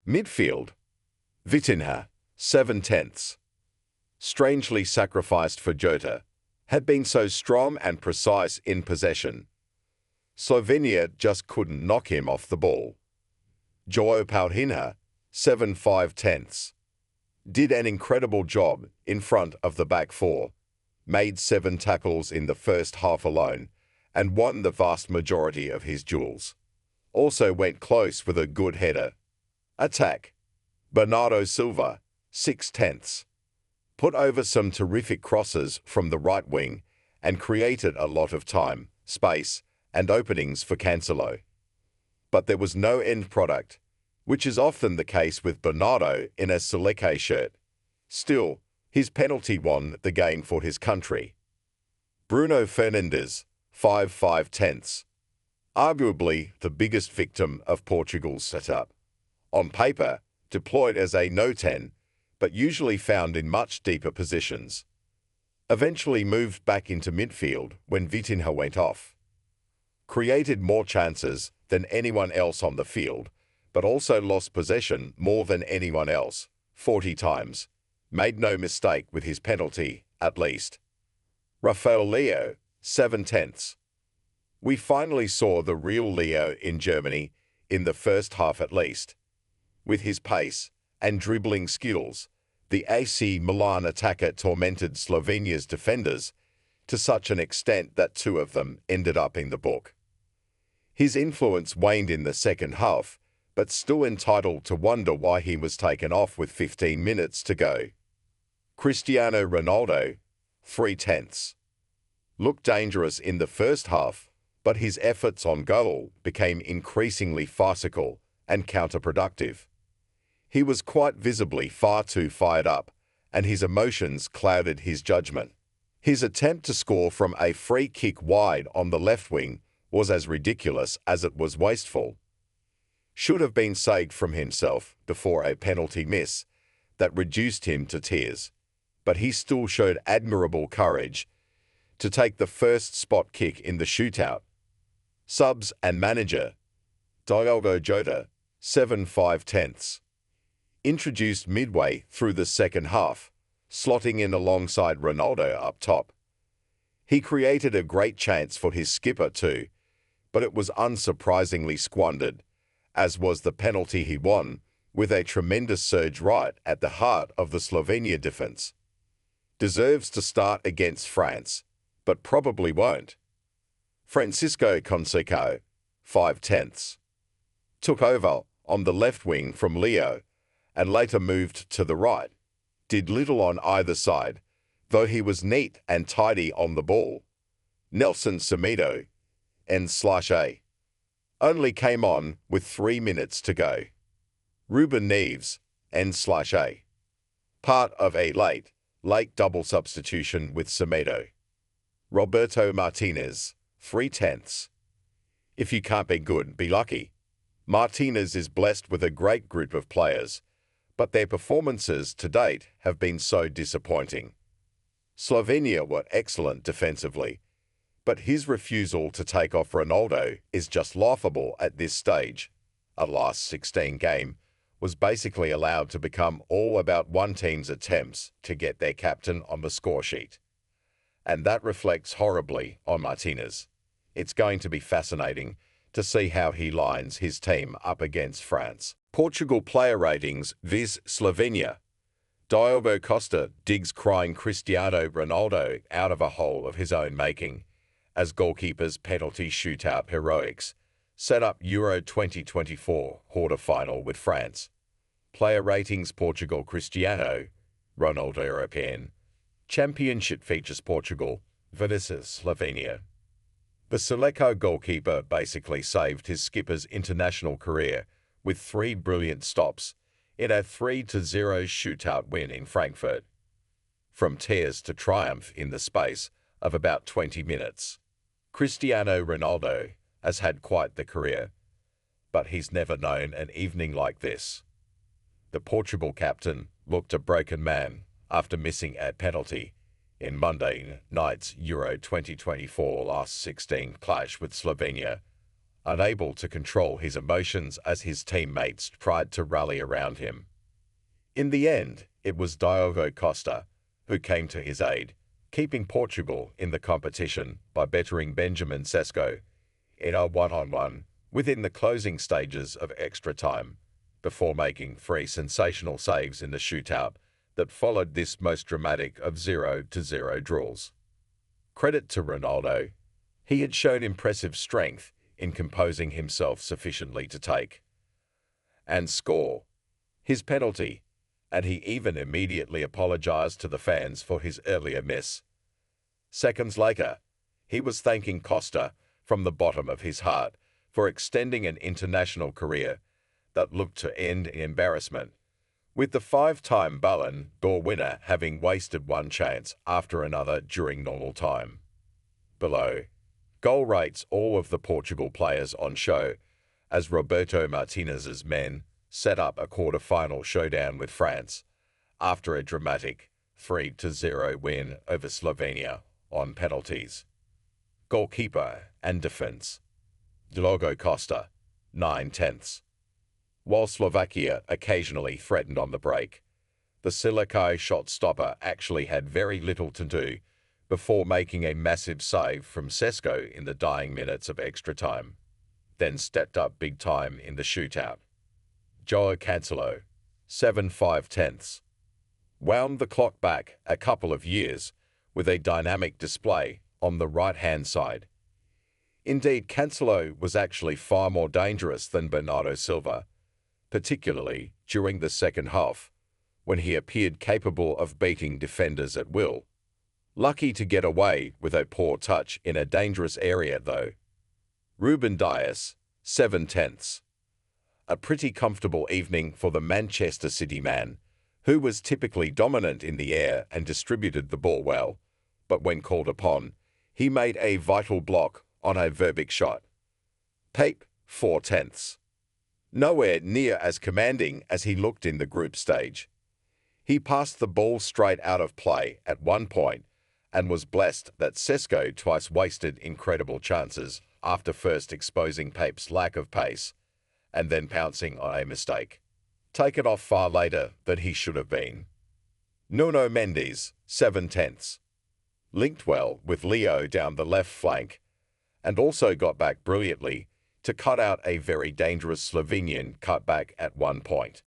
Midfield. Vitinha, 7/10. Strangely sacrificed for Jota, had been so strong and precise in possession. Slovenia just couldn't knock him off the ball. Joao Paulinho, 7/5. Did an incredible job in front of the back four, made 7 tackles in the first half alone, and won the vast majority of his duels. Also went close with a good header. Attack. Bernardo Silva, 6/10. Put over some terrific crosses from the right wing and created a lot of time, space, and openings for Cancelo. But there was no end product, which is often the case with Bernardo in a Seleccao shirt. Still, his penalty won the game for his country. Bruno Fernandes, 5/5. Arguably the biggest victim of Portugal's setup. On paper, deployed as a no-10, but usually found in much deeper positions. Eventually moved back into midfield when Vitinha went off. Created more chances than anyone else on the field, but also lost possession more than anyone else, 40 times. Made no mistake with his penalty, at least. Rafael Leo, 7/10. We finally saw the real Leo in Germany, in the first half at least. With his pace and dribbling skills, the AC Milan attacker tormented Slovenia's defenders to such an extent that 2 of them ended up in the book. His influence waned in the second half, but still entitled to wonder why he was taken off with 15 minutes to go. Cristiano Ronaldo, 3/10. Looked dangerous in the first half, but his efforts on goal became increasingly farcical and counterproductive. He was quite visibly far too fired up, and his emotions clouded his judgment. His attempt to score from a free kick wide on the left wing was as ridiculous as it was wasteful. Should have been saved from himself before a penalty miss that reduced him to tears, but he still showed admirable courage to take the first spot kick in the shootout. Subs and manager. Diogo Jota, 7/5. Introduced midway through the second half, slotting in alongside Ronaldo up top. He created a great chance for his skipper too, but it was unsurprisingly squandered, as was the penalty he won, with a tremendous surge right at the heart of the Slovenia defense. Deserves to start against France, but probably won't. Francisco Sesko, 5/10. Took over on the left wing from Leo and later moved to the right. Did little on either side, though he was neat and tidy on the ball. Nelson Semedo, NEWSLine, only came on with 3 minutes to go. Ruben Neves, NEWSLine, part of a late double substitution with Semedo. Roberto Martinez, 3/10. If you can't be good, be lucky. Martinez is blessed with a great group of players, but their performances to date have been so disappointing. Slovenia were excellent defensively, but his refusal to take off Ronaldo is just laughable at this stage. A last 16 game was basically allowed to become all about one team's attempts to get their captain on the score sheet. And that reflects horribly on Martinez. It's going to be fascinating to see how he lines his team up against France. Portugal player ratings vis Slovenia. Diogo Costa digs crying Cristiano Ronaldo out of a hole of his own making, as goalkeeper's penalty shootout heroics set up Euro 2024 quarter-final with France. Player ratings Portugal-Cristiano, Ronaldoeuropean. Championshipfeaturesportugal versus Slovenia. The Seleccao goalkeeper basically saved his skipper's international career with 3 brilliant stops in a 3-0 shootout win in Frankfurt. From tears to triumph in the space of about 20 minutes. Cristiano Ronaldo has had quite the career, but he's never known an evening like this. The Portugal captain looked a broken man after missing a penalty in Monday night's Euro 2024 last 16 clash with Slovenia, unable to control his emotions as his teammates tried to rally around him. In the end, it was Diogo Costa who came to his aid, keeping Portugal in the competition by bettering Benjamin Sesko in a one-on-one within the closing stages of extra time, before making 3 sensational saves in the shootout that followed this most dramatic of 0-0 draws. Credit to Ronaldo. He had shown impressive strength in composing himself sufficiently to take and score his penalty, and he even immediately apologized to the fans for his earlier miss. Seconds later, he was thanking Costa from the bottom of his heart for extending an international career that looked to end in embarrassment, with the 5-time Ballon d'Or winner having wasted one chance after another during normal time. Below, goal rates all of the Portugal players on show as Roberto Martinez's men set up a quarter-final showdown with France after a dramatic 3-0 win over Slovenia on penalties. Goalkeeper and defense. Diogo Costa, 9/10. While Slovakia occasionally threatened on the break, the Seleccao shot stopper actually had very little to do before making a massive save from Sesko in the dying minutes of extra time, then stepped up big time in the shootout. João Cancelo, 7/5, wound the clock back a couple of years with a dynamic display on the right-hand side. Indeed, Cancelo was actually far more dangerous than Bernardo Silva, particularly during the second half, when he appeared capable of beating defenders at will. Lucky to get away with a poor touch in a dangerous area, though. Ruben Dias, 7/10. A pretty comfortable evening for the Manchester City man, who was typically dominant in the air and distributed the ball well, but when called upon, he made a vital block on a Verbeek shot. Pape, 4/10. Nowhere near as commanding as he looked in the group stage. He passed the ball straight out of play at one point and was blessed that Sesko twice wasted incredible chances after first exposing Pape's lack of pace and then pouncing on a mistake, taken off far later than he should have been. Nuno Mendes, 7/10. Linked well with Leo down the left flank and also got back brilliantly to cut out a very dangerous Slovenian cutback at one point.